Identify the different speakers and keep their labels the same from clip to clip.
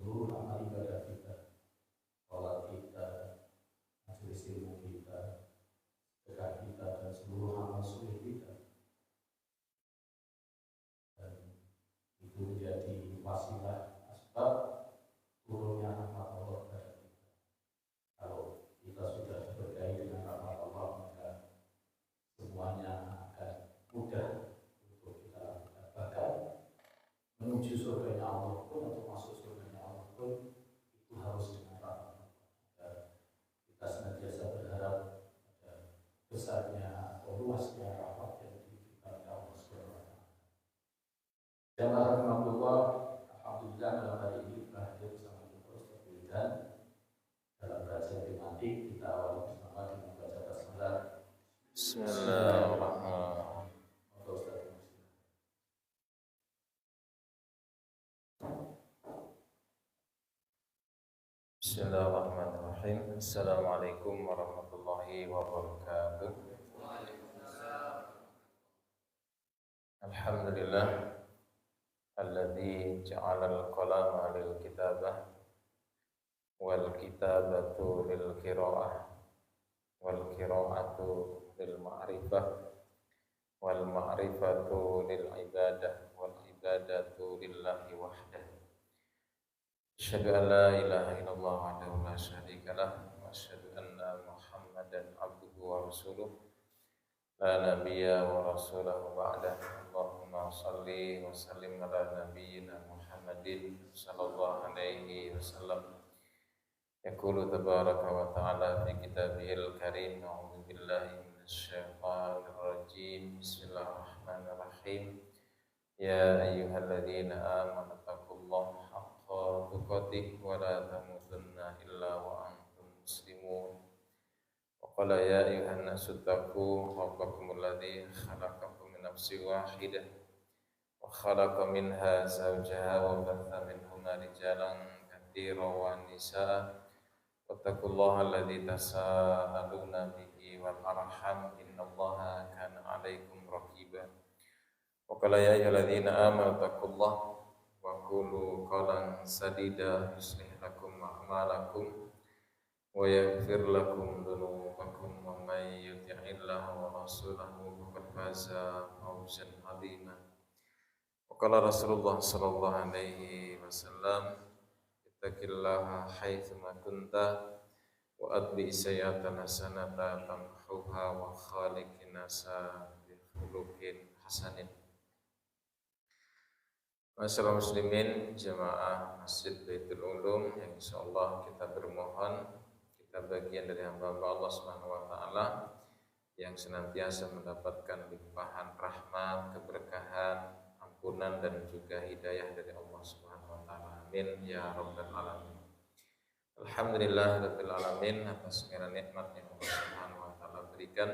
Speaker 1: seluruh amal ibadah kita, sholat kita, majelis ilmu kita, sedekah kita, dan seluruh amal soleh kita. Dan itu menjadi wasilah asbab turunnya rahmat Allah kepada kita. Kalau kita sudah diberkahi dengan rahmat Allah, maka semuanya akan mudah untuk kita lakukan. Bahkan menuju surganya Allah pun, atau masuk surganya Allah pun, itu harus dengan rahmat Allah. Kita senantiasa berharap pada besarnya atau luasnya rahmat yang diberikan oleh Allah Subhanahu wa Ta'ala. Jamaah rahmatullah, alhamdulillah dalam hari ini telah hadir bersama kita Ustaz Wildan dalam kajian tematik. Kita awali bersama dengan membaca basmalah.
Speaker 2: Bismillahirrahmanirrahim. Bismillahirrahmanirrahim. Assalamualaikum warahmatullahi wabarakatuh. Alhamdulillah alladzi ja'ala al-qalama lil kitabah wal kitabatu lil qiraah wal qiraatu lil ma'rifah wal ma'rifatu lil ibadah wal ibadatu lillahi wahdah. Asyhadu an la ilaha illallah wahdahu la syarika lah wa asyhadu anna Muhammadan abduhu wa rasuluh la nabiyya wa rasulahu ba'dah. Allahumma shalli wa sallim ala nabiyyina Muhammadin sallallahu alaihi wasallam. Yaqulu tabaraka wa ta'ala fi kitabihil karim, a'udzu billahi minasy syaithanir rajim. Bismillahirrahmanirrahim. Ya ayyuhalladzina amanu taqullaha haqqa tuqatih wa la tamutunna illa wa antum muslimun. Wa qala ya ayyuhan nasu taqu rabbakumul ladzi khalaqakum min nafsin wahidah wa khalaqa minha zawjaha wa batha minhuma rijalan katsiran wa nisaa. Wattaqullaha alladzi tasaaluna bihi wal arham innallaha kana 'alaikum raqiba. Wa qala ya ayyuhalladzina amanu taqullaha wa qulu qawlan sadida yuslih lakum a'malakum wa yaghfir lakum dhunubakum wa may yuti'illaha wa rasulahu faqad faza fawzan 'azima. Wa qala Rasulullah sallallahu alaihi wasallam, ittaqillaha haitsu ma kunta wa atbi sayyi'atan hasanatan tamhuha wa khaliqin nasa bi khuluqin hasanin. Masyaallah muslimin jamaah Masjid Baitul Ulum yang insyaallah kita bermohon, kita bagian dari hamba-hamba Allah Subhanahu wa taala yang senantiasa mendapatkan limpahan rahmat, keberkahan, ampunan dan juga hidayah dari Allah Subhanahu wa taala. Amin ya rabbal alamin. Alhamdulillah rabbil alamin atas segala nikmat yang Allah Subhanahu wa taala berikan.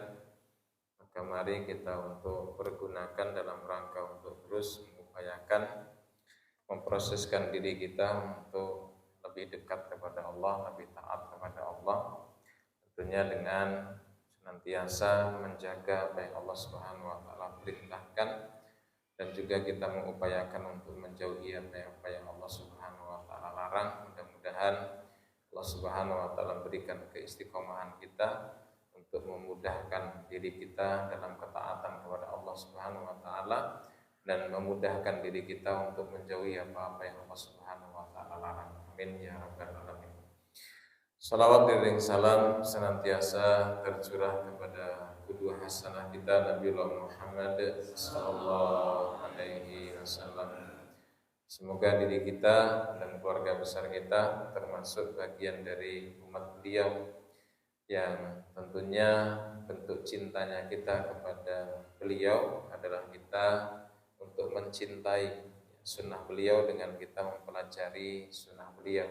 Speaker 2: Maka mari kita untuk pergunakan dalam rangka untuk terus mengupayakan memproseskan diri kita untuk lebih dekat kepada Allah, lebih taat kepada Allah. Tentunya dengan senantiasa menjaga apa yang Allah Subhanahu wa taala perintahkan dan juga kita mengupayakan untuk menjauhi apa yang Allah Subhanahu wa taala larang. Mudah-mudahan Allah Subhanahu wa taala berikan keistiqomahan kita untuk memudahkan diri kita dalam ketaatan kepada Allah Subhanahu wa taala dan memudahkan diri kita untuk menjauhi apa-apa yang Allah Subhanahu wa taala larang. Amin ya rabbal alamin. Salawat dan salam senantiasa tercurah kepada qudwah hasanah kita Nabiullah Muhammad sallallahu alaihi wasallam. Semoga diri kita dan keluarga besar kita termasuk bagian dari umat beliau yang tentunya bentuk cintanya kita kepada beliau adalah kita untuk mencintai sunnah beliau dengan kita mempelajari sunnah beliau,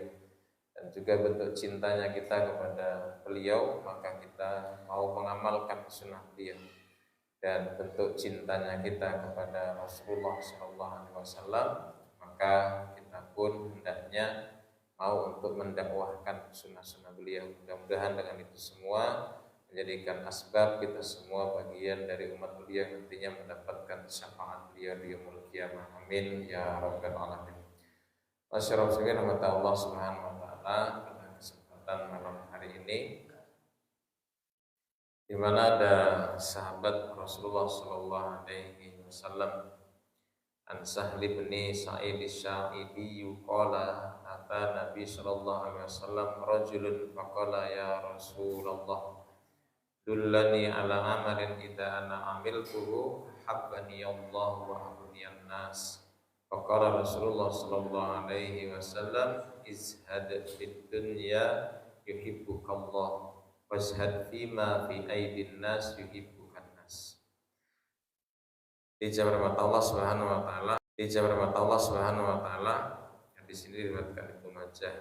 Speaker 2: dan juga bentuk cintanya kita kepada beliau maka kita mau mengamalkan sunnah beliau, dan bentuk cintanya kita kepada Rasulullah SAW maka kita pun hendaknya mau untuk mendakwahkan sunnah-sunnah beliau. Mudah-mudahan dengan itu semua menjadikan asbab kita semua bagian dari umat beliau yang nantinya mendapatkan syafaat beliau di yaumul qiyamah. Amin ya rabbal alamin. Masyarakat sekalian rahmat Allah Subhanahu wa taala, pada kesempatan malam hari ini di mana ada sahabat Rasulullah sallallahu alaihi wasallam An Sahl bin Sa'id Asy-Sya'idi qala ata Nabi sallallahu alaihi wasallam rajulun faqala ya Rasulullah dullani ala amalin idza ana amiltuhu habbani Allah wa habbani nas. Faqala Rasulullah sallallahu alaihi wasallam izhad fid dunya yuhibbukallah wazhad fima fi aidin nas yuhibbukan nas. Dijawab rahmat Allah Subhanahu wa taala, dijawab rahmat Allah Subhanahu wa taala. Di sini diriwayatkan Ibnu Majah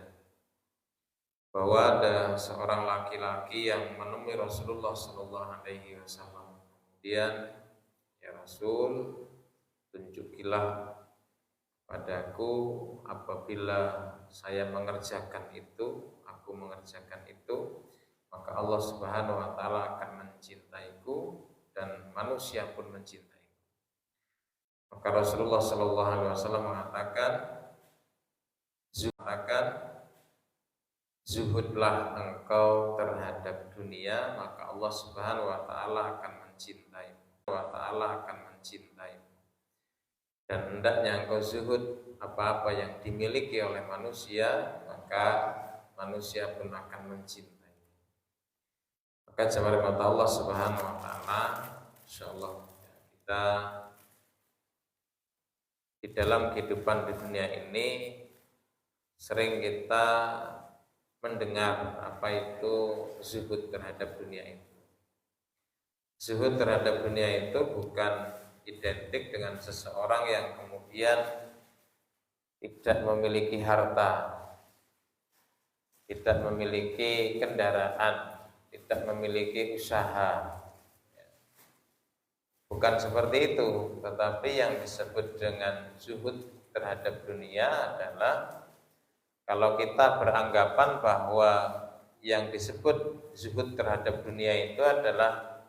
Speaker 2: bahwa ada seorang laki-laki yang menemui Rasulullah sallallahu alaihi wasallam. Kemudian, ya Rasul, tunjukilah padaku apabila saya mengerjakan itu, aku mengerjakan itu, maka Allah Subhanahu wa taala akan mencintaiku dan manusia pun mencintaiku. Maka Rasulullah sallallahu alaihi wasallam mengatakan, zuhudlah engkau terhadap dunia, maka Allah Subhanahu wa taala akan mencintaimu. Dan hendaknya engkau zuhud apa-apa yang dimiliki oleh manusia, maka manusia pun akan mencintai. Maka jamaah mata Allah Subhanahu wa taala, insyaallah kita di dalam kehidupan di dunia ini sering kita mendengar apa itu zuhud terhadap dunia itu. Zuhud terhadap dunia itu bukan identik dengan seseorang yang kemudian tidak memiliki harta, tidak memiliki kendaraan, tidak memiliki usaha. Bukan seperti itu, tetapi yang disebut dengan zuhud terhadap dunia adalah kalau kita beranggapan bahwa yang disebut zuhud terhadap dunia itu adalah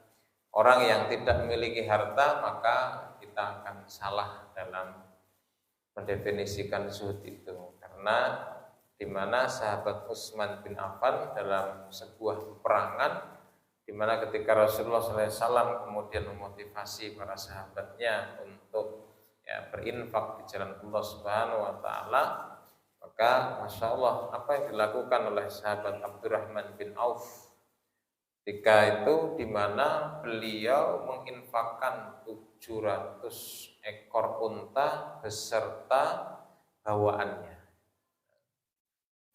Speaker 2: orang yang tidak memiliki harta, maka kita akan salah dalam mendefinisikan zuhud itu. Karena di mana sahabat Utsman bin Affan dalam sebuah peperangan, di mana ketika Rasulullah SAW kemudian memotivasi para sahabatnya untuk berinfak di jalan Allah Subhanahu wa taala, maka Masya Allah apa yang dilakukan oleh sahabat Abdurrahman bin Auf ketika itu, di mana beliau menginfakkan 700 ekor unta beserta bawaannya.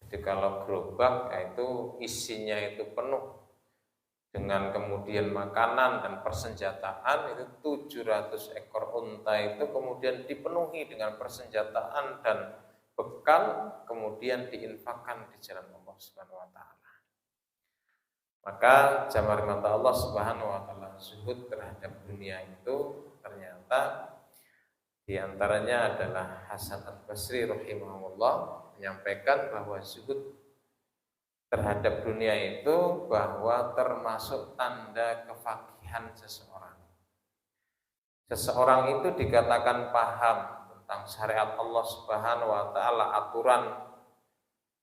Speaker 2: Jadi kalau gerobak itu isinya itu penuh dengan kemudian makanan dan persenjataan, itu 700 ekor unta itu kemudian dipenuhi dengan persenjataan dan bekal, kemudian diinfakkan di jalan Allah Subhanahu wa taala. Maka jamaah mata Allah Subhanahu wa taala, zuhud terhadap dunia itu ternyata diantaranya adalah Hasan Al-Basri rahimahullah menyampaikan bahwa zuhud terhadap dunia itu bahwa termasuk tanda kefakihan seseorang. Seseorang itu dikatakan paham tentang syariat Allah Subhanahu wa taala, aturan,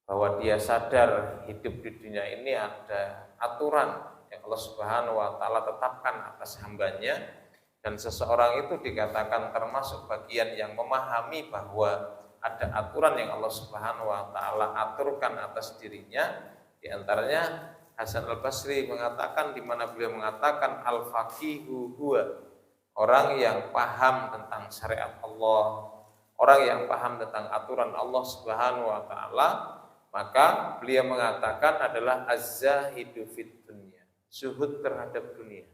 Speaker 2: bahwa dia sadar hidup di dunia ini ada aturan yang Allah Subhanahu wa taala tetapkan atas hambanya, dan seseorang itu dikatakan termasuk bagian yang memahami bahwa ada aturan yang Allah Subhanahu wa taala aturkan atas dirinya. Di antaranya Hasan Al-Basri mengatakan, di mana beliau mengatakan al-faqihu huwa, orang yang paham tentang syariat Allah, orang yang paham tentang aturan Allah Subhanahu wa taala, maka beliau mengatakan adalah az-zahidu fid dunya, zuhud terhadap dunia.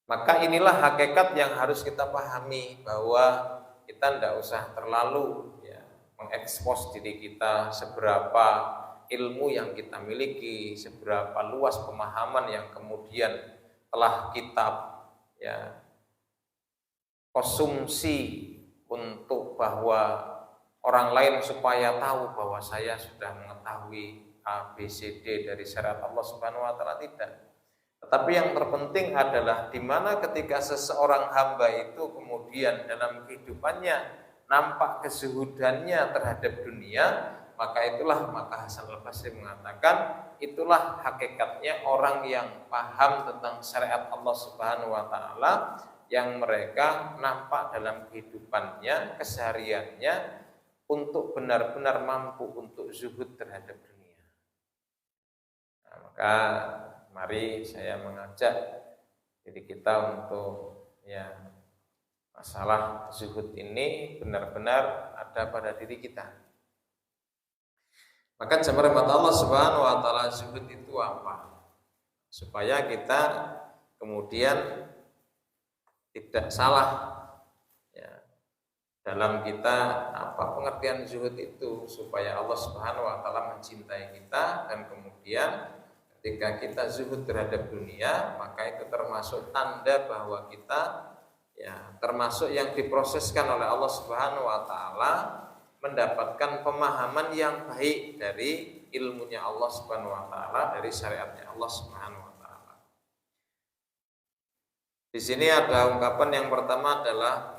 Speaker 2: Maka inilah hakikat yang harus kita pahami, bahwa kita tidak usah terlalu mengekspos diri kita seberapa ilmu yang kita miliki, seberapa luas pemahaman yang kemudian telah kita konsumsi untuk bahwa orang lain supaya tahu bahwa saya sudah mengetahui A, B, C, D dari syariat Allah Subhanahu wa taala. Tidak. Tetapi yang terpenting adalah di mana ketika seseorang hamba itu kemudian dalam kehidupannya nampak kezuhudannya terhadap dunia, maka Hasan Al-Basri mengatakan itulah hakikatnya orang yang paham tentang syariat Allah Subhanahu wa taala, yang mereka nampak dalam kehidupannya, kesehariannya untuk benar-benar mampu untuk zuhud terhadap dunia. Nah, maka mari saya mengajak diri kita untuk masalah zuhud ini benar-benar ada pada diri kita. Maka jemaah rahmat Allah Subhanahu wa taala, zuhud itu apa? Supaya kita kemudian tidak salah dalam kita apa pengertian zuhud itu, supaya Allah Subhanahu wa taala mencintai kita, dan kemudian ketika kita zuhud terhadap dunia, maka itu termasuk tanda bahwa kita termasuk yang diproseskan oleh Allah Subhanahu wa taala mendapatkan pemahaman yang baik dari ilmunya Allah Subhanahu wa taala, dari syariatnya Allah Subhanahu wa taala. Di sini ada ungkapan yang pertama adalah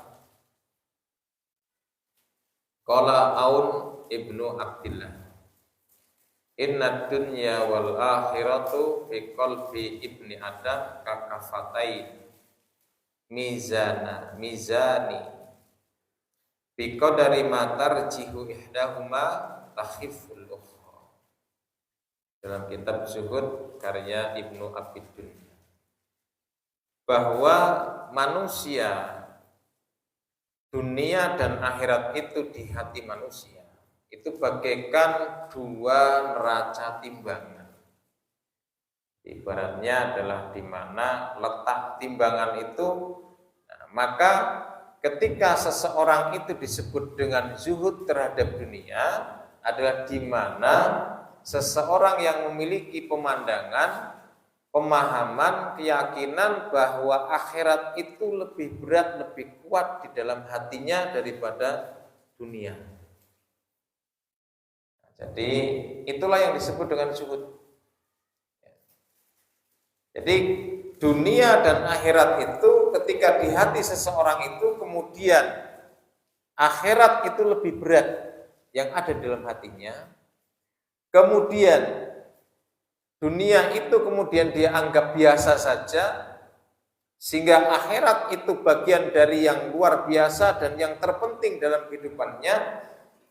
Speaker 2: qala Aun ibnu Abdillah, inna dunya wal akhiratu fi qalbi ibni Adam kakafatai mizani biqadari ma tarjihu ihdahuma takhiful ukhra. Dalam kitab Zuhud karya Ibnu Abid Dunya, bahwa manusia, dunia dan akhirat itu di hati manusia itu bagaikan dua neraca timbangan. Ibaratnya adalah di mana letak timbangan itu, maka ketika seseorang itu disebut dengan zuhud terhadap dunia adalah di mana seseorang yang memiliki pemandangan, pemahaman, keyakinan bahwa akhirat itu lebih berat, lebih kuat di dalam hatinya daripada dunia. Jadi itulah yang disebut dengan zuhud. Jadi dunia dan akhirat itu ketika di hati seseorang itu, kemudian akhirat itu lebih berat yang ada dalam hatinya, kemudian dunia itu kemudian dia anggap biasa saja, sehingga akhirat itu bagian dari yang luar biasa dan yang terpenting dalam kehidupannya,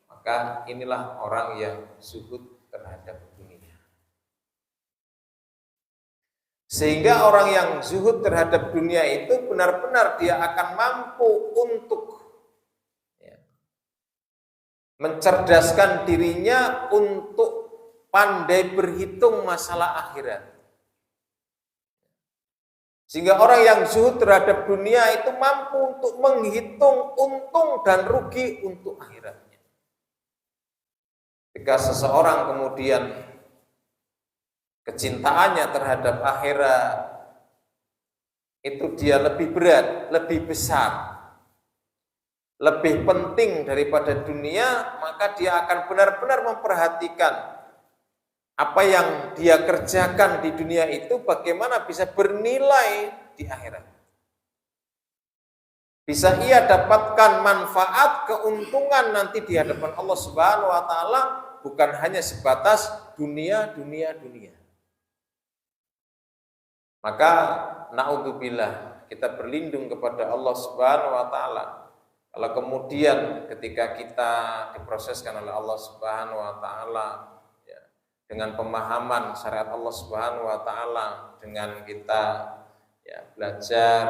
Speaker 2: maka inilah orang yang zuhud terhadap dunia. Sehingga orang yang zuhud terhadap dunia itu benar-benar dia akan mampu untuk mencerdaskan dirinya untuk pandai berhitung masalah akhirat. Sehingga orang yang zuhud terhadap dunia itu mampu untuk menghitung untung dan rugi untuk akhiratnya. Jika seseorang kemudian kecintaannya terhadap akhirat itu dia lebih berat, lebih besar, lebih penting daripada dunia, maka dia akan benar-benar memperhatikan apa yang dia kerjakan di dunia itu bagaimana bisa bernilai di akhirat. Bisa ia dapatkan manfaat, keuntungan nanti di hadapan Allah Subhanahu wa taala, bukan hanya sebatas dunia. Maka naudzubillah, kita berlindung kepada Allah Subhanahu wa taala kalau kemudian ketika kita diproseskan oleh Allah Subhanahu wa taala dengan pemahaman syariat Allah Subhanahu wa taala, dengan kita belajar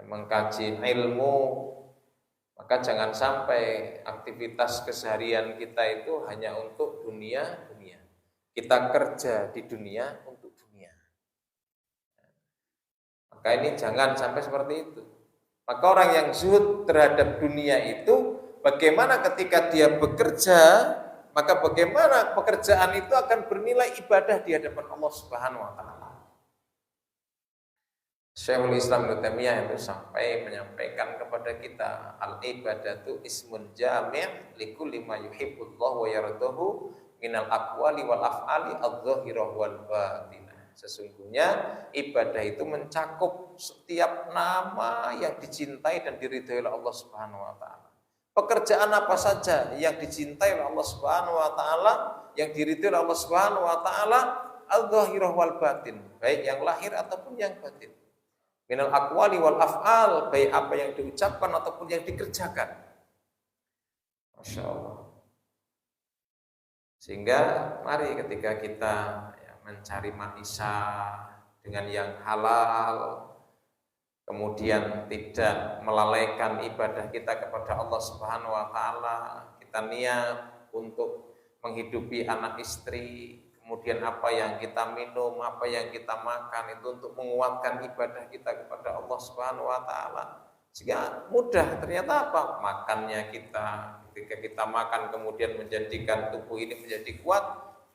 Speaker 2: mengkaji ilmu, maka jangan sampai aktivitas keseharian kita itu hanya untuk dunia. Kita kerja di dunia untuk dunia. Maka ini jangan sampai seperti itu. Maka orang yang zuhud terhadap dunia itu, bagaimana ketika dia bekerja, maka bagaimana pekerjaan itu akan bernilai ibadah di hadapan Allah Subhanahu wa taala. Syekhul Islam Ibnu Taimiyah itu sampai menyampaikan kepada kita, al-ibadatu ismun jami' likulli ma yuhibbullah wa yardahu minal aqwali wal af'ali adh-dhahirah wal batinah. Sesungguhnya ibadah itu mencakup setiap nama yang dicintai dan diridhai oleh Allah Subhanahu wa taala. Pekerjaan apa saja yang dicintai oleh Allah Subhanahu wa taala, yang diridhoi oleh Allah Subhanahu wa taala, al-dhahirah wal batin, baik yang lahir ataupun yang batin. Minal aqwali wal af'al, baik apa yang diucapkan ataupun yang dikerjakan. Masya Allah. Sehingga mari ketika kita mencari maisha dengan yang halal, kemudian tidak melalaikan ibadah kita kepada Allah Subhanahu wa taala, kita niat untuk menghidupi anak istri, kemudian apa yang kita minum, apa yang kita makan itu untuk menguatkan ibadah kita kepada Allah Subhanahu wa taala. Sehingga mudah, ternyata apa? Makannya kita, ketika kita makan kemudian menjadikan tubuh ini menjadi kuat,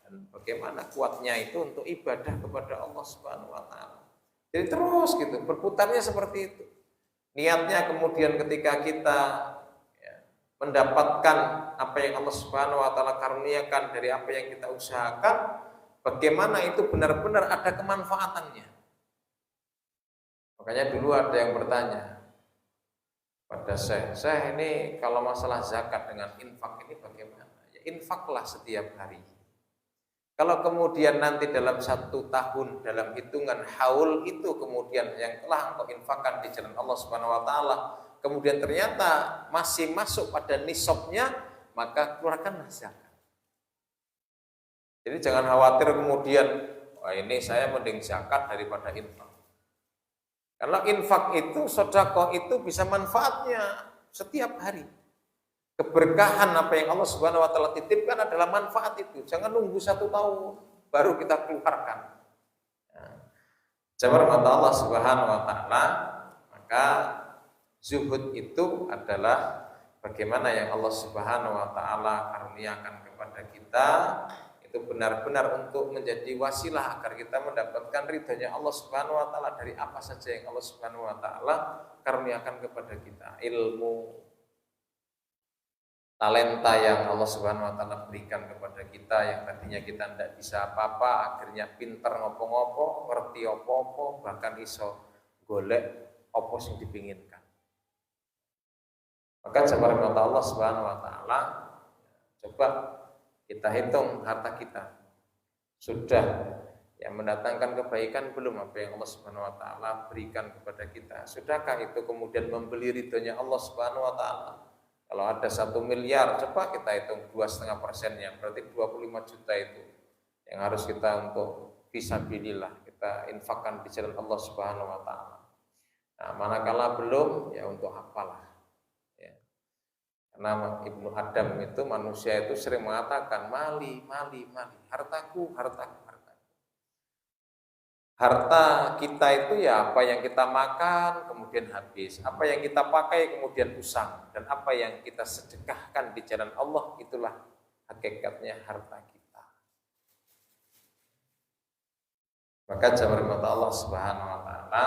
Speaker 2: dan bagaimana kuatnya itu untuk ibadah kepada Allah Subhanahu wa taala. Jadi terus gitu, berputarnya seperti itu. Niatnya kemudian ketika kita mendapatkan apa yang Allah Subhanahu wa taala karuniakan dari apa yang kita usahakan, bagaimana itu benar-benar ada kemanfaatannya. Makanya dulu ada yang bertanya pada saya ini kalau masalah zakat dengan infak ini bagaimana? Ya infaklah setiap hari. Kalau kemudian nanti dalam 1 tahun dalam hitungan haul itu kemudian yang telah engkau infakkan di jalan Allah Subhanahu wa taala, kemudian ternyata masih masuk pada nisabnya, maka keluarkanlah zakat. Jadi jangan khawatir kemudian, wah ini saya mending zakat daripada infak. Karena infak itu, sedekah itu bisa manfaatnya setiap hari. Keberkahan apa yang Allah Subhanahu wa taala titipkan adalah manfaat itu. Jangan nunggu 1 tahun baru kita keluarkan. Jamaah mata Allah Subhanahu wa taala, maka zuhud itu adalah bagaimana yang Allah Subhanahu wa taala karuniakan kepada kita itu benar-benar untuk menjadi wasilah agar kita mendapatkan ridhonya Allah Subhanahu wa taala dari apa saja yang Allah Subhanahu wa taala karuniakan kepada kita. Ilmu, talenta yang Allah Subhanahu wa taala berikan kepada kita yang tadinya kita tidak bisa apa-apa, akhirnya pinter ngopo-ngopo, ngerti opo-opo, bahkan iso golek opo sing dipinginkan. Maka jamaah Allah Subhanahu wa taala, coba kita hitung harta kita. Sudah yang mendatangkan kebaikan belum apa yang Allah Subhanahu wa taala berikan kepada kita? Sudahkah itu kemudian membeli ridhonya Allah Subhanahu wa taala? Kalau ada 1 miliar, coba kita hitung 2,5%-nya, berarti 25 juta itu yang harus kita untuk fisabilillah, kita infakkan di jalan Allah Subhanahu wa taala. Nah, manakala belum, ya untuk apalah. Ya. Karena Ibnu Adam itu, manusia itu sering mengatakan, mali, hartaku. Harta kita itu ya apa yang kita makan kemudian habis, apa yang kita pakai kemudian usang, dan apa yang kita sedekahkan di jalan Allah, itulah hakikatnya harta kita. Maka jamaah mata Allah Subhanahu wa taala,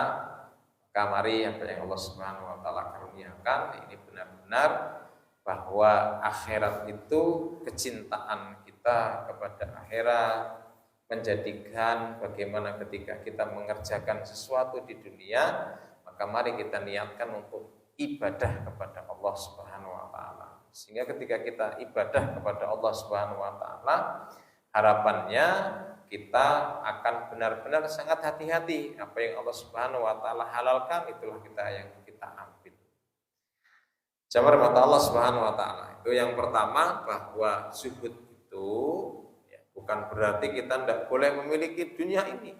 Speaker 2: mari apa yang Allah Subhanahu wa taala karuniakan ini benar-benar bahwa akhirat itu kecintaan kita kepada akhirat menjadikan bagaimana ketika kita mengerjakan sesuatu di dunia, maka mari kita niatkan untuk ibadah kepada Allah Subhanahu wa taala. Sehingga ketika kita ibadah kepada Allah Subhanahu wa taala, harapannya kita akan benar-benar sangat hati-hati. Apa yang Allah Subhanahu wa taala halalkan, itulah yang kita ambil. Jamaah mata Allah Subhanahu wa taala. Itu yang pertama, bahwa zuhud itu bukan berarti kita tidak boleh memiliki dunia ini.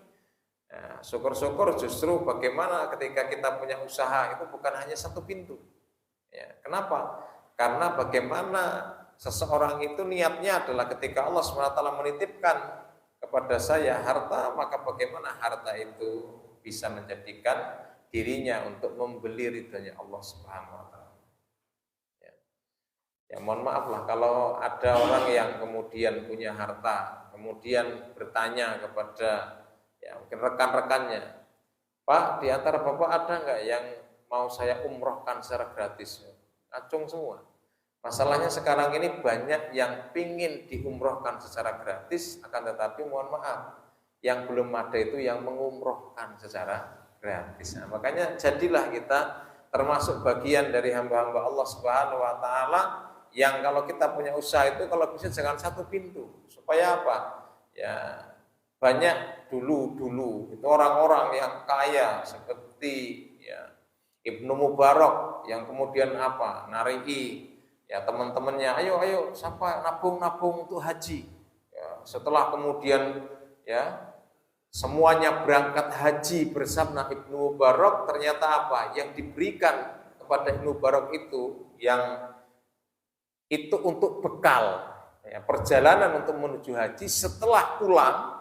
Speaker 2: Nah, syukur-syukur justru bagaimana ketika kita punya usaha itu bukan hanya 1 pintu. Ya, kenapa? Karena bagaimana seseorang itu niatnya adalah ketika Allah SWT menitipkan kepada saya harta, maka bagaimana harta itu bisa menjadikan dirinya untuk membeli ridhonya Allah Subhanahu wa taala. Ya mohon maaf lah kalau ada orang yang kemudian punya harta, kemudian bertanya kepada mungkin rekan-rekannya, Pak, di antara Bapak ada nggak yang mau saya umrohkan secara gratis? Acung semua. Masalahnya sekarang ini banyak yang pingin diumrohkan secara gratis, akan tetapi mohon maaf, yang belum ada itu yang mengumrohkan secara gratis. Nah, makanya jadilah kita termasuk bagian dari hamba-hamba Allah Subhanahu wa taala yang kalau kita punya usaha itu kalau bisa jangan satu pintu. Supaya apa? Ya, banyak dulu itu orang-orang yang kaya seperti ya Ibnu Mubarak yang kemudian apa? Narii ya teman-temannya, ayo siapa nabung untuk haji. Ya, setelah kemudian ya semuanya berangkat haji bersama Ibnu Mubarak, ternyata apa? Yang diberikan kepada Ibnu Mubarak itu yang itu untuk bekal ya, perjalanan untuk menuju haji. Setelah pulang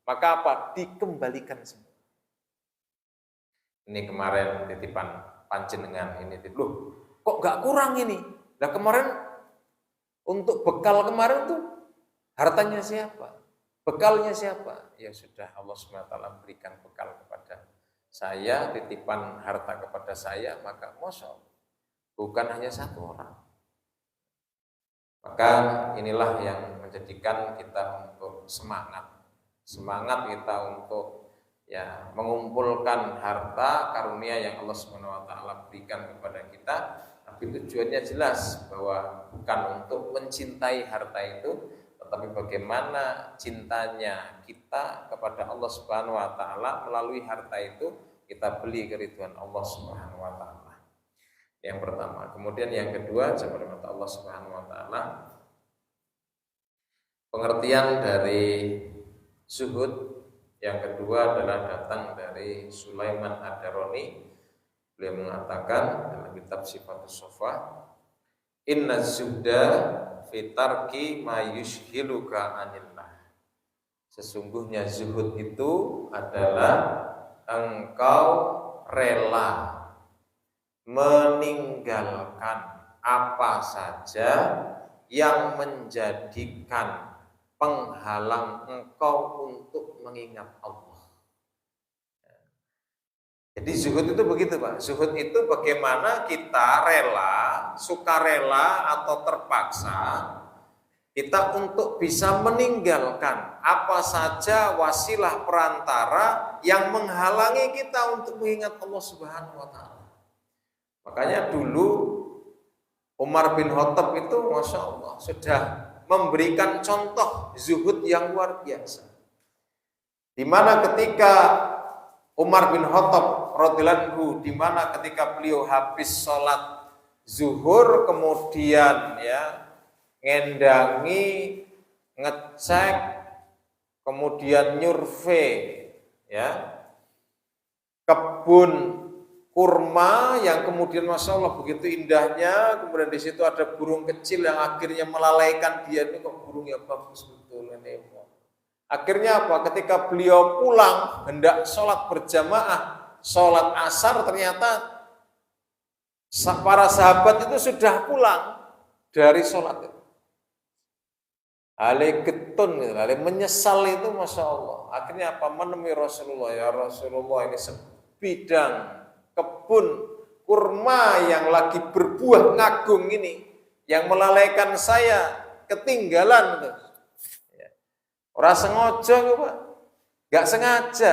Speaker 2: maka apa? Dikembalikan semua. Ini kemarin titipan panjenengan ini, loh kok gak kurang ini? Nah kemarin untuk bekal kemarin tuh hartanya siapa? Bekalnya siapa? Ya sudah, Allah SWT berikan bekal kepada saya, titipan harta kepada saya, maka Masya Allah, bukan hanya satu orang. Maka inilah yang menjadikan kita untuk semangat kita untuk ya mengumpulkan harta karunia yang Allah SWT berikan kepada kita. Tapi tujuannya jelas bahwa bukan untuk mencintai harta itu, tetapi bagaimana cintanya kita kepada Allah Subhanahu wa taala melalui harta itu kita beli keridhaan Allah Subhanahu wa taala. Yang pertama. Kemudian yang kedua, jamaah Allah Subhanahu wa taala, pengertian dari zuhud yang kedua adalah datang dari Sulaiman Ad-Darani. Beliau mengatakan dalam kitab Sifatus Sofa, inna zuhda fitarki ma yushhiluka anillah. Sesungguhnya zuhud itu adalah engkau rela meninggalkan apa saja yang menjadikan penghalang engkau untuk mengingat Allah. Jadi zuhud itu begitu Pak. Zuhud itu bagaimana kita rela, sukarela atau terpaksa kita untuk bisa meninggalkan apa saja wasilah perantara yang menghalangi kita untuk mengingat Allah Subhanahu wa taala. Makanya dulu Umar bin Khattab itu Masya Allah sudah memberikan contoh zuhud yang luar biasa. Di mana ketika Umar bin Khattab radhiyallahu anhu, di mana ketika beliau habis sholat zuhur kemudian ya ngendangi, ngecek, kemudian nyurvei ya kebun kurma yang kemudian Masya Allah begitu indahnya, kemudian di situ ada burung kecil yang akhirnya melalaikan dia, ini kok burungnya bagus betul ini. Akhirnya apa? Ketika beliau pulang hendak sholat berjamaah, sholat asar, ternyata para sahabat itu sudah pulang dari sholat itu. Ale getun, ale menyesal itu Masya Allah. Akhirnya apa? Menemui Rasulullah, ya Rasulullah ini sebidang kebun kurma yang lagi berbuah ngagung ini yang melalaikan saya ketinggalan tuh. Orang sengaja kok Pak, nggak sengaja,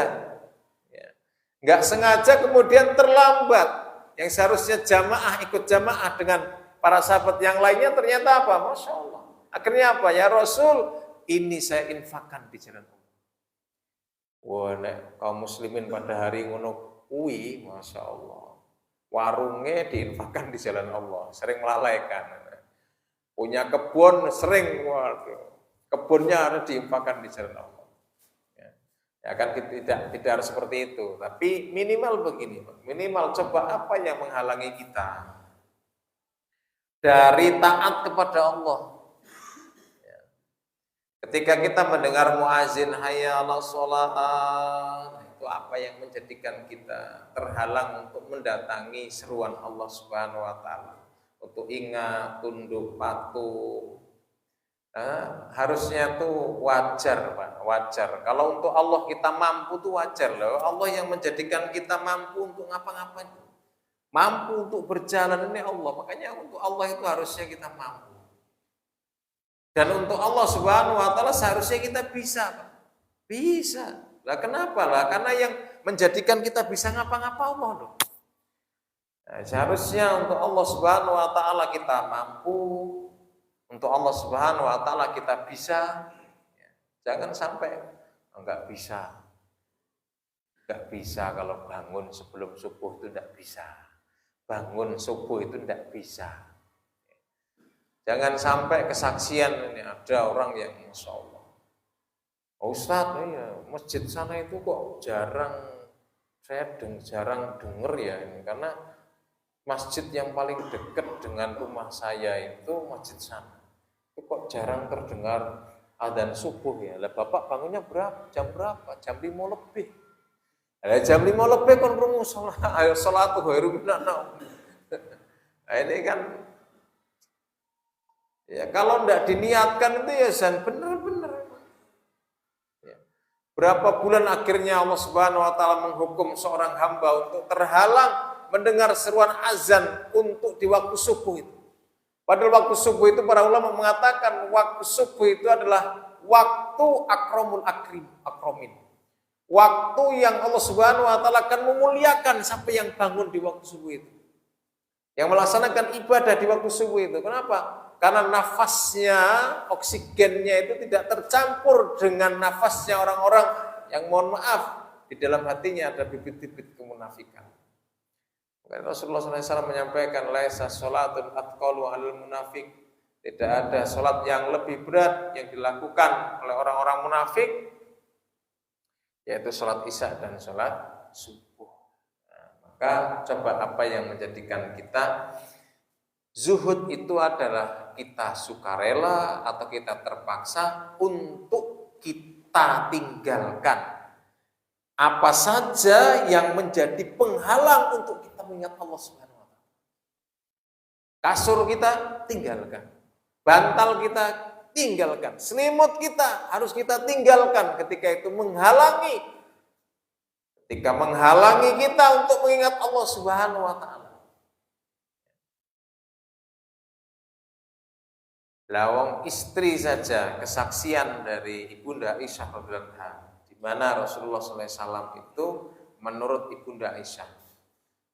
Speaker 2: nggak sengaja kemudian terlambat. Yang seharusnya jamaah ikut jamaah dengan para sahabat yang lainnya ternyata apa? Masya Allah. Akhirnya apa? Ya Rasul, ini saya infakkan di jalan Allah. Wah, nek kaum muslimin pada hari ngono kuwi, Masya Allah, warungnya diinfakkan di jalan Allah, sering melalaikan. Punya kebun sering, waduh, kebunnya harus diinfakkan di jalan Allah. Ya kan tidak harus seperti itu, tapi minimal begini, minimal coba apa yang menghalangi kita dari taat kepada Allah. Ketika kita mendengar muazin hayya 'alas shalah, itu apa yang menjadikan kita terhalang untuk mendatangi seruan Allah Subhanahu wa taala, untuk ingat, tunduk, patuh. Harusnya tuh wajar Pak, wajar. Kalau untuk Allah kita mampu tuh wajar loh. Allah yang menjadikan kita mampu untuk ngapa-ngapain, mampu untuk berjalan ini Allah. Makanya untuk Allah itu harusnya kita mampu. Dan untuk Allah Subhanahu wa taala seharusnya kita bisa Pak. Bisa. Lah kenapa lah? Karena yang menjadikan kita bisa ngapa-ngapa Allah loh. Nah, seharusnya untuk Allah Subhanahu wa taala kita mampu, untuk Allah Subhanahu wa taala kita bisa. Jangan sampai enggak bisa. Enggak bisa kalau bangun sebelum subuh itu enggak bisa. Bangun subuh itu enggak bisa. Jangan sampai kesaksian ini ada orang yang Masya Allah, Ustaz, ya, masjid sana itu kok jarang dengar ya ini, karena masjid yang paling dekat dengan rumah saya itu masjid sana. Itu kok jarang terdengar adzan subuh ya. Lah Bapak bangunnya jam berapa? Jam 5 lebih. Lah jam 5 lebih kon krungu salat, ayo salatu khairum minan naum. Nah, ini kan ya kalau enggak diniatkan itu ya san bener-bener. Ya. Berapa bulan akhirnya Allah Subhanahu wa taala menghukum seorang hamba untuk terhalang mendengar seruan azan untuk di waktu subuh itu. Padahal waktu subuh itu para ulama mengatakan waktu subuh itu adalah waktu akromin. Waktu yang Allah Subhanahu wa taala akan memuliakan sampai yang bangun di waktu subuh itu. Yang melaksanakan ibadah di waktu subuh itu. Kenapa? Karena nafasnya, oksigennya itu tidak tercampur dengan nafasnya orang-orang yang mohon maaf di dalam hatinya ada bibit-bibit kemunafikan. Rasulullah SAW menyampaikan laisa sholatun atqalu alal munafik. Tidak ada sholat yang lebih berat yang dilakukan oleh orang-orang munafik, yaitu sholat isya dan sholat subuh. Nah, maka coba apa yang menjadikan kita zuhud itu adalah kita sukarela atau kita terpaksa untuk kita tinggalkan apa saja yang menjadi penghalang untuk kita mengingat Allah Subhanahu wa taala. Kasur kita tinggalkan, bantal kita tinggalkan, selimut kita harus kita tinggalkan ketika itu menghalangi kita untuk mengingat Allah Subhanahu wa taala. Lawang istri saja kesaksian dari Ibunda Aisyah radhiyallahu anha, di mana Rasulullah SAW itu menurut Ibunda Aisyah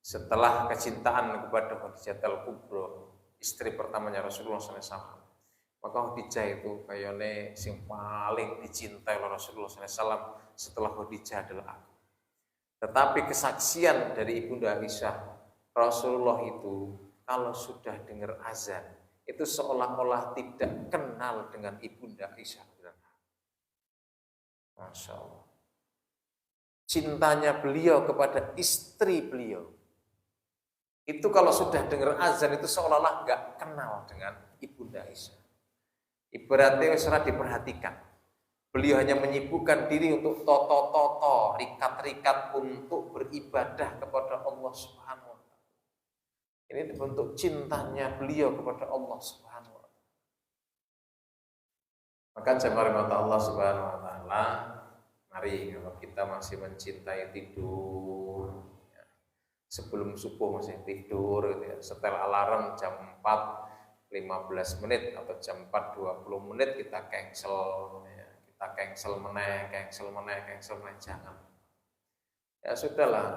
Speaker 2: setelah kecintaan kepada Khadijah al-Kubra, istri pertamanya Rasulullah SAW, maka Khadijah itu kayaknya sing paling dicintai oleh Rasulullah SAW setelah Khadijah adalah aku. Tetapi kesaksian dari Ibunda Aisyah, Rasulullah itu kalau sudah dengar azan itu seolah-olah tidak kenal dengan Ibunda Aisyah. Masya Allah. Cintanya beliau kepada istri beliau itu kalau sudah dengar azan itu seolah-olah nggak kenal dengan Ibunda Aisyah. Ibaratnya sudah diperhatikan. Beliau hanya menyibukkan diri untuk toto-toto, rikat-rikat untuk beribadah kepada Allah Subhanahu wa taala. Ini bentuk cintanya beliau kepada Allah Subhanahu wa taala. Maka jemaah mata Allah Subhanahu wa taala, mari kalau kita masih mencintai tidur, ya, sebelum subuh masih tidur gitu ya, setel alarm jam 4:15 menit atau jam 4:20 menit kita cancel ya. Kita cancel meneh, jangan. Ya sudahlah,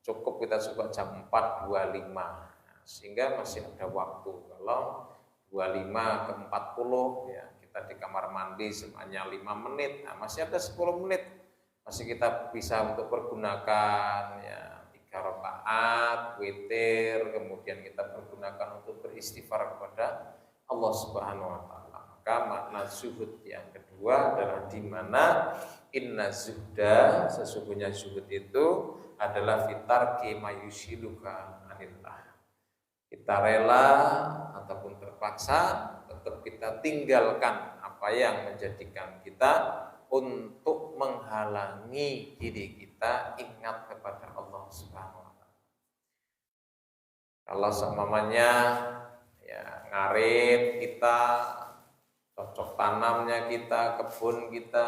Speaker 2: cukup kita coba jam 4:25 sehingga masih ada waktu. Kalau 25 ke 40 ya kita di kamar mandi hanya 5 menit, nah, masih ada 10 menit masih kita bisa untuk pergunakan ya 3 rakaat witir, kemudian kita pergunakan untuk beristighfar kepada Allah Subhanahu wa taala. Maka makna zuhud yang kedua adalah di mana inna zuhda, sesungguhnya zuhud itu adalah fitarki mayushiluka anillah. Kita rela ataupun terpaksa tetap kita tinggalkan apa yang menjadikan kita untuk menghalangi diri kita ingat kepada Allah Subhanahu wa taala. Kalau seumpamanya ya ngarit kita, cocok tanamnya kita, kebun kita,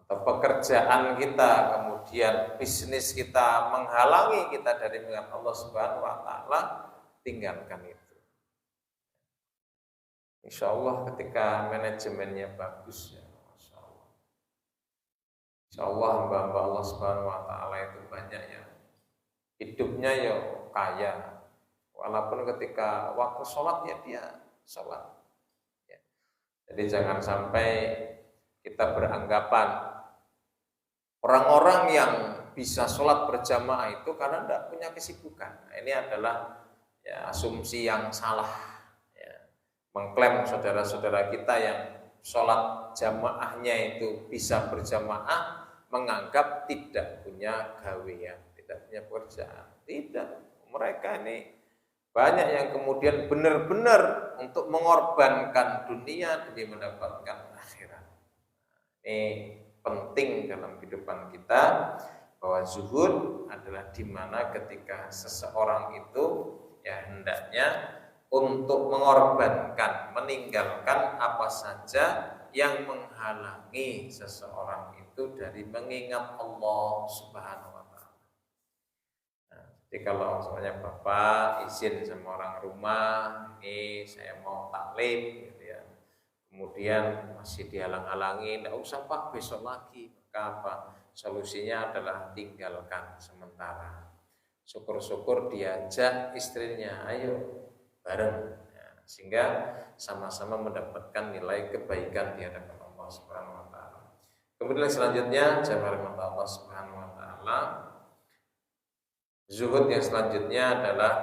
Speaker 2: atau pekerjaan kita, kemudian bisnis kita menghalangi kita dari mengingat Allah Subhanahu wa taala, tinggalkan itu. Insya Allah ketika manajemennya bagus ya, Masya Allah. Insya Allah hamba-hamba Allah Subhanahu wa taala itu banyak ya hidupnya ya kaya, walaupun ketika waktu sholat ya dia sholat. Ya. Jadi jangan sampai kita beranggapan orang-orang yang bisa sholat berjamaah itu karena tidak punya kesibukan. Nah, ini adalah ya, asumsi yang salah. Ya. Mengklaim saudara-saudara kita yang sholat jamaahnya itu bisa berjamaah, menganggap tidak punya gawean, tidak punya pekerjaan. Tidak, mereka ini banyak yang kemudian benar-benar untuk mengorbankan dunia demi mendapatkan akhirat. Ini penting dalam kehidupan kita, bahwa zuhud adalah di mana ketika seseorang itu ya hendaknya untuk mengorbankan, meninggalkan apa saja yang menghalangi seseorang itu dari mengingat Allah Subhanahu wa Ta'ala. Nah, jadi kalau misalnya Bapak izin sama orang rumah, ini saya mau taklim gitu ya, kemudian masih dihalang-halangi, tidak usah Pak, besok lagi, maka apa? Solusinya adalah tinggalkan sementara. Syukur-syukur diajak istrinya, ayo bareng, ya, sehingga sama-sama mendapatkan nilai kebaikan di hadapan Allah Subhanahu wa Ta'ala. Kemudian selanjutnya, jamaah Allah Subhanahu wa Ta'ala, zuhud yang selanjutnya adalah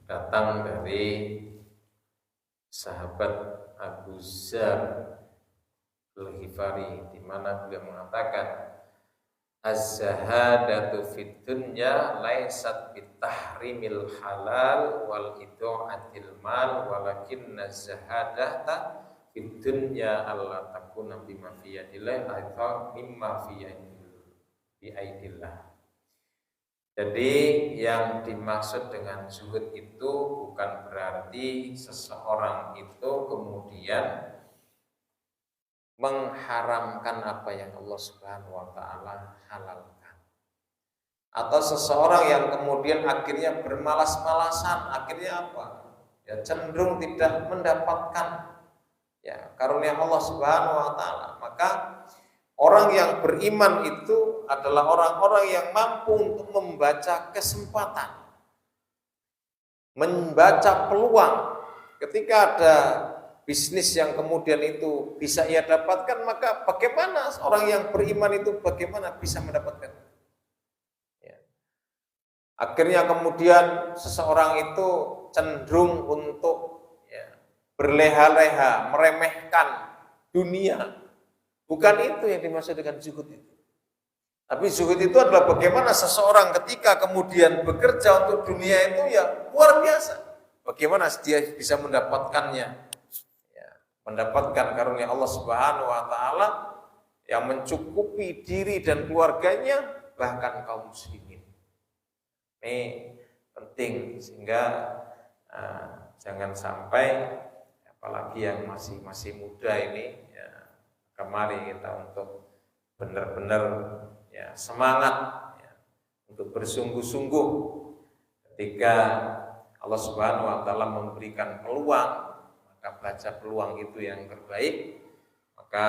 Speaker 2: datang dari sahabat Abu Dzar Al-Ghifari, di mana beliau mengatakan, az-zahadatu fid dunya laisat bitahrimil halal wal idu'atil mal walakinna az-zahadata fid dunya alla takuna bima fi yadillah atau mimma fi aidillah. Jadi yang dimaksud dengan zuhud itu bukan berarti seseorang itu kemudian mengharamkan apa yang Allah Subhanahu wa Ta'ala halalkan, atau seseorang yang kemudian akhirnya bermalas-malasan, akhirnya apa? Ya cenderung tidak mendapatkan ya karunia Allah Subhanahu wa Ta'ala. Maka orang yang beriman itu adalah orang-orang yang mampu untuk membaca kesempatan, membaca peluang. Ketika ada bisnis yang kemudian itu bisa ia dapatkan, maka bagaimana orang yang beriman itu bagaimana bisa mendapatkan? Ya. Akhirnya kemudian seseorang itu cenderung untuk ya, berleha-leha, meremehkan dunia. Bukan itu yang dimaksud dengan zuhud itu. Tapi zuhud itu adalah bagaimana seseorang ketika kemudian bekerja untuk dunia itu ya luar biasa. Bagaimana dia bisa mendapatkannya? Mendapatkan karunia Allah Subhanahu wa Ta'ala yang mencukupi diri dan keluarganya, bahkan kaum muslimin. Ini penting, sehingga jangan sampai apalagi yang masih muda ini ya, kemari kita untuk benar-benar ya semangat ya, untuk bersungguh-sungguh ketika Allah Subhanahu wa Ta'ala memberikan peluang, maka baca peluang itu yang terbaik, maka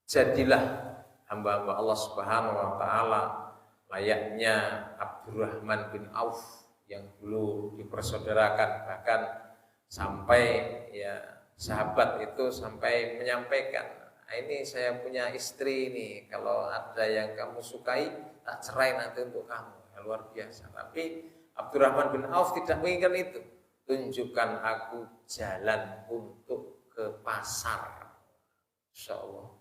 Speaker 2: jadilah hamba-hamba Allah Subhanahu wa Ta'ala layaknya Abdurrahman bin Auf yang dulu dipersaudarakan, bahkan sampai ya sahabat itu sampai menyampaikan, ini saya punya istri ini, kalau ada yang kamu sukai tak cerai nanti untuk kamu. Ya, luar biasa. Tapi Abdurrahman bin Auf tidak menginginkan itu. Tunjukkan aku jalan untuk ke pasar, insyaallah.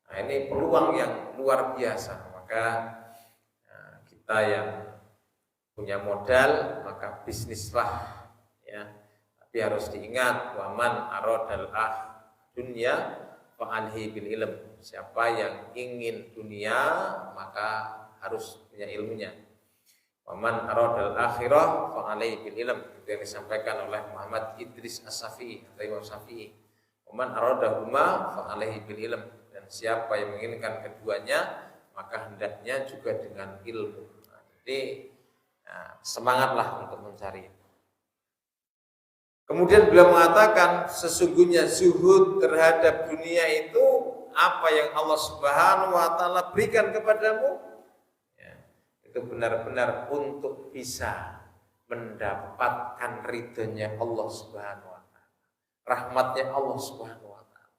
Speaker 2: Nah, ini peluang yang luar biasa. Maka kita yang punya modal, maka bisnislah ya. Tapi harus diingat, waman aradal dunya fa'alhi bil ilm. Siapa yang ingin dunia maka harus punya ilmunya. Waman aradal akhirah fa'alaihi bil ilm, itu yang disampaikan oleh Muhammad Idris As-Syafi'i atau Imam Syafi'i. Waman aradahuma fa'alaihi bil ilm, dan siapa yang menginginkan keduanya maka hendaknya juga dengan ilmu. Nah, jadi semangatlah untuk mencari. Kemudian beliau mengatakan, sesungguhnya zuhud terhadap dunia itu apa yang Allah Subhanahu wa Ta'ala berikan kepadamu, itu itu benar-benar untuk bisa mendapatkan ridhonya Allah Subhanahu wa taala, rahmatnya Allah Subhanahu wa taala.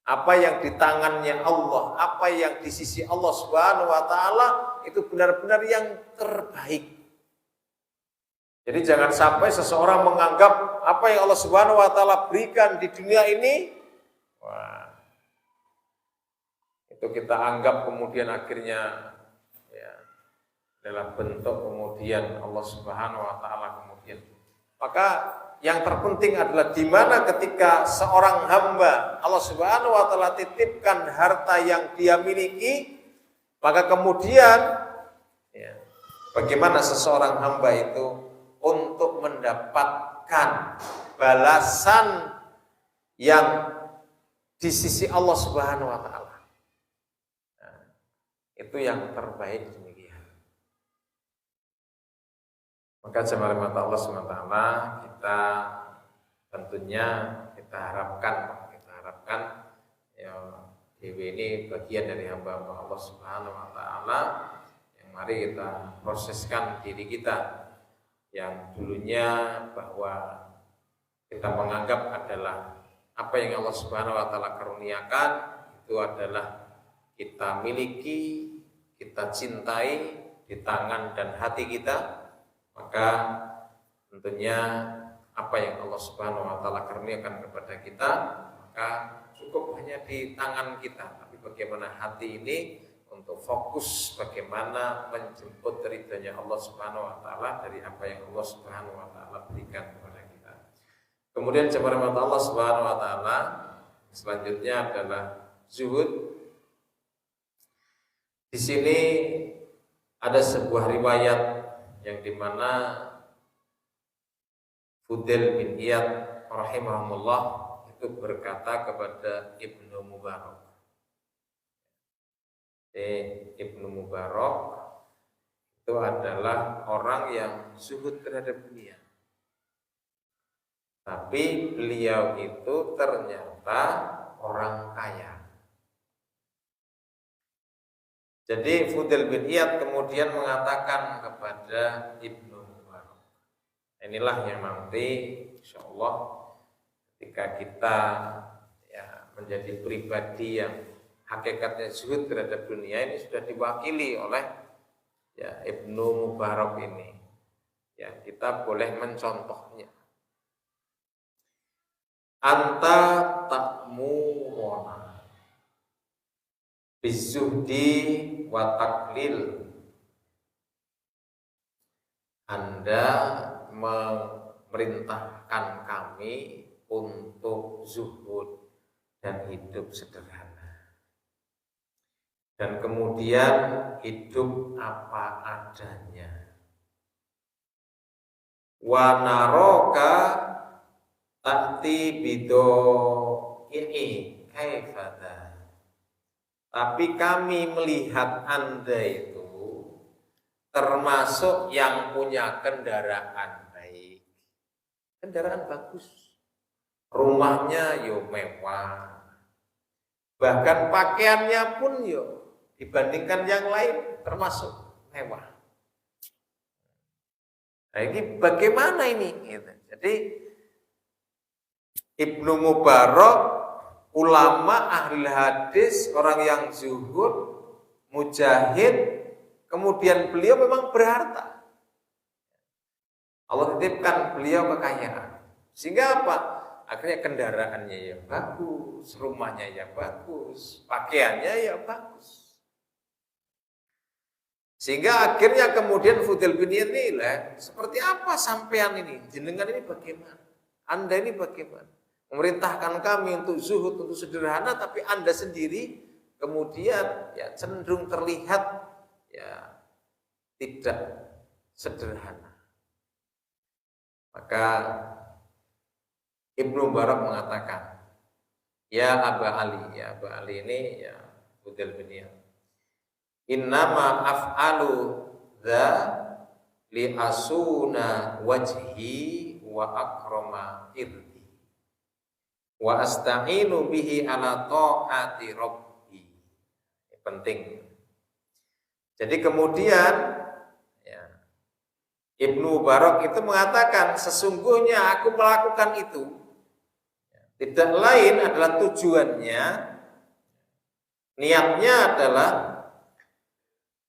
Speaker 2: Apa yang di tangannya Allah, apa yang di sisi Allah Subhanahu wa taala itu benar-benar yang terbaik. Jadi jangan sampai seseorang menganggap apa yang Allah Subhanahu wa taala berikan di dunia ini, wah, itu kita anggap kemudian akhirnya ya adalah bentuk kemudian Allah Subhanahu wa taala kemudian. Maka yang terpenting adalah di mana ketika seorang hamba Allah Subhanahu wa taala titipkan harta yang dia miliki, maka kemudian ya, bagaimana seseorang hamba itu untuk mendapatkan balasan yang di sisi Allah Subhanahu wa taala. Nah, itu yang terbaik demikian. Maka jemaah mata Allah Subhanahu wa taala, kita tentunya kita harapkan ya dewi ini bagian dari hamba-hamba Allah Subhanahu wa taala yang mari kita proseskan diri kita yang dulunya bahwa kita menganggap adalah apa yang Allah Subhanahu wa taala karuniakan itu adalah kita miliki, kita cintai di tangan dan hati kita, maka tentunya apa yang Allah Subhanahu wa taala karuniakan kepada kita maka cukup hanya di tangan kita, tapi bagaimana hati ini untuk fokus bagaimana menjemput ridhonya Allah Subhanahu wa taala dari apa yang Allah Subhanahu wa taala berikan kepada kita. Kemudian jemaah mata Allah Subhanahu wa taala selanjutnya adalah zuhud. Di sini ada sebuah riwayat yang dimana Fudail bin Iyad rahimahullah itu berkata kepada Ibnu Mubarak. Ibnu Mubarak itu adalah orang yang zuhud terhadap dunia. Tapi beliau itu ternyata orang kaya. Jadi Fudail bin Iyad kemudian mengatakan kepada Ibnu Mubarak. Inilah yang nanti insyaallah ketika kita ya menjadi pribadi yang hakikatnya zuhud terhadap dunia ini sudah diwakili oleh ya Ibnu Mubarak ini. Ya, kita boleh mencontohnya. Anta ta'muruna bizuhdi wa taklil. Anda memerintahkan kami untuk zuhud dan hidup sederhana. Dan kemudian hidup apa adanya. Wa naroka ta'ti bido ini kaifada. Tapi kami melihat Anda itu termasuk yang punya kendaraan baik. Kendaraan bagus. Rumahnya yo mewah. Bahkan pakaiannya pun yo dibandingkan yang lain termasuk mewah. Nah ini bagaimana ini? Jadi Ibnu Mubarak, ulama ahli hadis, orang yang zuhud, mujahid, kemudian beliau memang berharta. Allah titipkan beliau kekayaan. Sehingga apa? Akhirnya kendaraannya ya bagus, rumahnya ya bagus, pakaiannya ya bagus. Sehingga akhirnya kemudian Fudail bin Iyad ini lah, seperti apa sampean ini? Jenengan ini bagaimana? Anda ini bagaimana? Memerintahkan kami untuk zuhud, untuk sederhana, tapi Anda sendiri kemudian ya cenderung terlihat ya tidak sederhana. Maka Ibnu Mubarak mengatakan, ya Aba Ali, ya Aba Ali ini ya Fudail bin Iyad. Innama af'alu dha li asuna wajhi wa akrama irdi wa asta'inu bihi ala ta'ati rabbi. Penting. Jadi kemudian Ibnu Mubarak itu mengatakan sesungguhnya aku melakukan itu tidak lain adalah tujuannya, niatnya adalah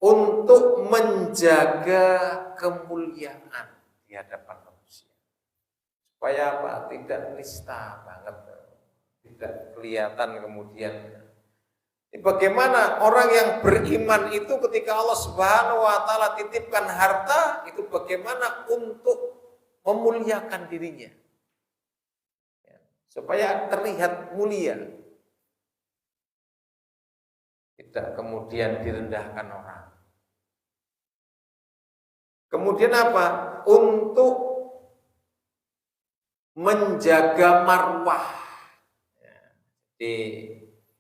Speaker 2: untuk menjaga kemuliaan di hadapan manusia. Supaya apa? Tidak nista banget, tidak kelihatan kemudian. Bagaimana orang yang beriman itu ketika Allah Subhanahu wa taala titipkan harta, itu bagaimana untuk memuliakan dirinya. Supaya terlihat mulia. Tidak kemudian direndahkan orang. Kemudian apa? Untuk menjaga marwah. Jadi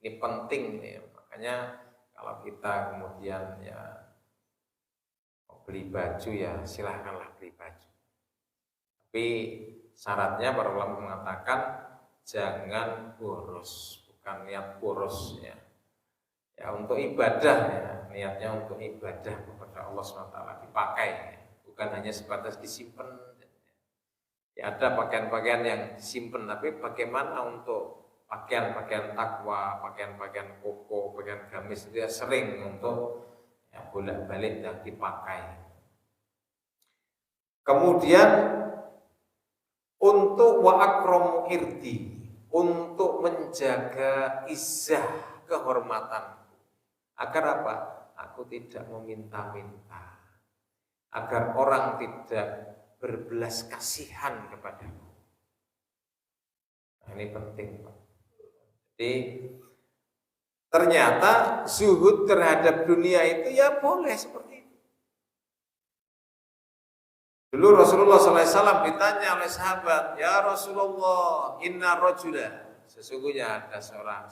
Speaker 2: ini penting nih, makanya kalau kita kemudian ya mau beli baju ya silahkanlah beli baju. Tapi syaratnya para ulama mengatakan jangan boros, bukan niat boros ya. Ya untuk ibadah ya, niatnya untuk ibadah kepada Allah SWT dipakai ya. Bukan hanya sebatas disimpan. Ya ada pakaian-pakaian yang disimpan, tapi bagaimana untuk pakaian-pakaian takwa, pakaian-pakaian koko, pakaian gamis dia sering untuk ya, bolak-balik dan dipakai. Kemudian untuk wa akramu irdi, untuk menjaga izzah kehormatan. Agar apa? Aku tidak meminta-minta. Agar orang tidak berbelas kasihan kepadamu. Nah, ini penting, Pak. Jadi ternyata zuhud terhadap dunia itu ya boleh seperti itu. Dulu Rasulullah SAW ditanya oleh sahabat, ya Rasulullah, inna rajula, sesungguhnya ada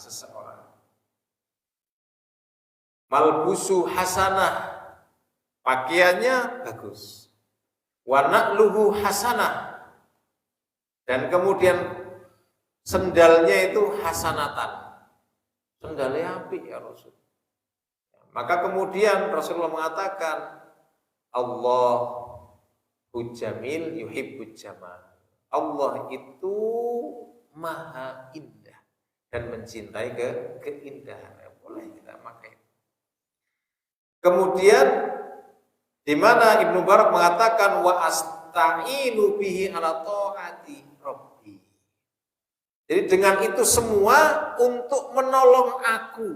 Speaker 2: seseorang malbusu hasanah, pakaiannya bagus, wa na'luhu hasanah, dan kemudian sendalnya itu hasanatan, sendalnya apik ya Rasul. Maka kemudian Rasulullah mengatakan, Allahu jamil yuhibbul jamal. Allah itu maha indah dan mencintai keindahan. Boleh kita pakai. Kemudian di mana Ibnu Mubarak mengatakan wa asta'inu bihi ala taati rabbi. Jadi dengan itu semua untuk menolong aku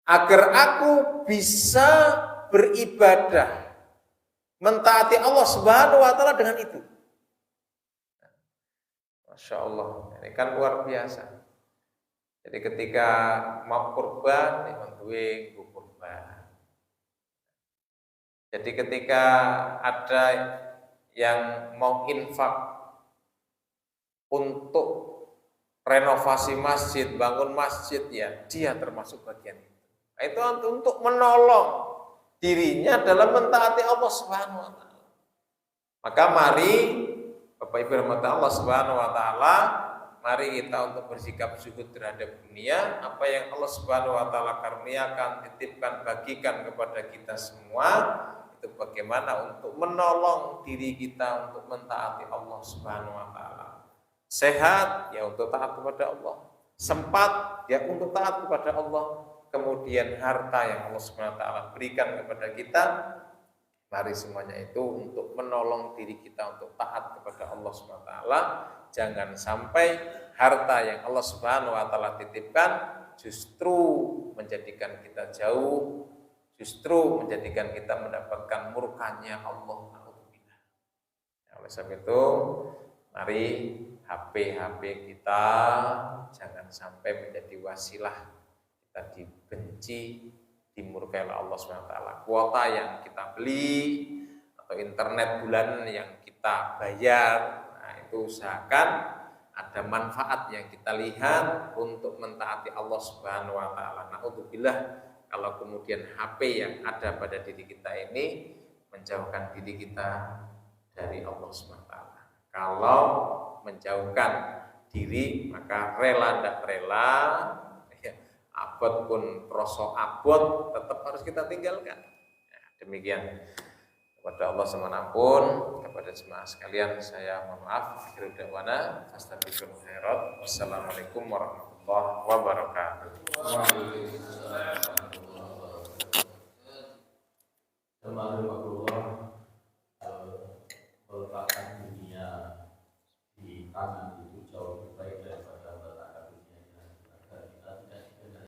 Speaker 2: agar aku bisa beribadah, mentaati Allah Subhanahu wa taala dengan itu. Masya Allah, ini kan luar biasa. Jadi ketika mau kurban, menduwe kurban. Jadi ketika ada yang mau infak untuk renovasi masjid, bangun masjid, ya dia termasuk bagian itu. Nah, itu untuk menolong dirinya dalam mentaati Allah Subhanahu wa taala. Maka mari Bapak Ibu rahmati Allah Subhanahu wa taala, mari kita untuk bersikap zuhud terhadap dunia. Apa yang Allah Subhanahu wa taala karuniakan, titipkan, bagikan kepada kita semua, itu bagaimana untuk menolong diri kita untuk mentaati Allah Subhanahu wa taala. Sehat ya untuk taat kepada Allah, sempat ya untuk taat kepada Allah. Kemudian harta yang Allah Subhanahu wa taala berikan kepada kita, mari semuanya itu untuk menolong diri kita untuk taat kepada Allah Subhanahu wa taala. Jangan sampai harta yang Allah Subhanahu wa taala titipkan justru menjadikan kita jauh, justru menjadikan kita mendapatkan murkanya Allah. Oleh sebab itu, mari HP kita jangan sampai menjadi wasilah kita dibenci, dimurkai oleh Allah SWT. Kuota yang kita beli atau internet bulanan yang kita bayar, nah itu usahakan ada manfaat yang kita lihat untuk mentaati Allah Subhanahu wa taala. Na'udzubillah kalau kemudian HP yang ada pada diri kita ini menjauhkan diri kita dari Allah Subhanahu wa taala. Kalau menjauhkan diri maka rela tidak rela, abot pun kroso abot tetap harus kita tinggalkan. Nah, demikian. kepada Allah semanapun. Kepada jemaah sekalian saya mohon maaf. Akhirul da'wana astagfirullah khairat. Wassalamualaikum warahmatullahi wabarakatuh.